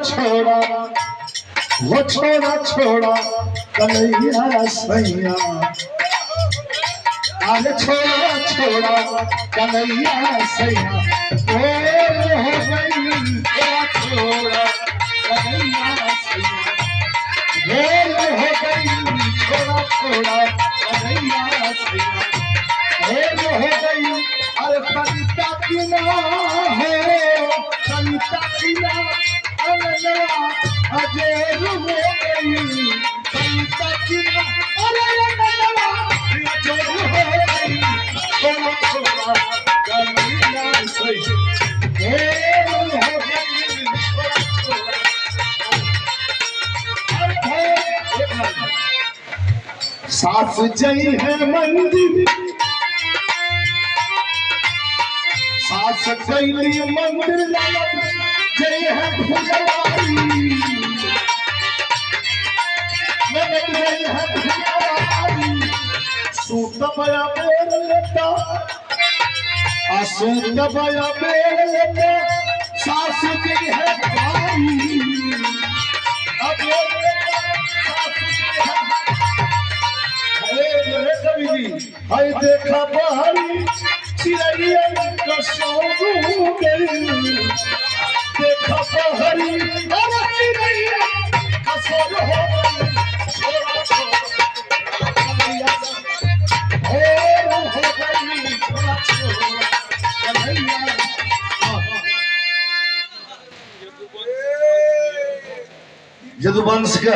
छोड़ा वो छोड़ा छोड़ा कन्हैया सैया अरे छोड़ा छोड़ा कन्हैया सैया हो गई छोड़ा कन्हैया सैया हो गई छोड़ा छोड़ा कन्हैया सैया हो गई। अरे कविता की ना हो कविता की ना अजय हो गई कविता की ना अजय हो गई छोड़ा छोड़ा कन्हैया सैया हो गई छोड़ा छोड़ा। सास जई है मंदिर सास कैली मंदिर जय है फुलवारी जय है फुलवारी सूत बया बेर लेता सूत बया बेर लेता सास जय है भारी अब हाय देखा बहारी चिड़ैया का सौरू गई देखा बहारी चिड़ैया का सौरू हो गई छोड़ा छोड़ा कन्हैया हो गई छोड़ा छोड़ा कन्हैया। यदुवंश के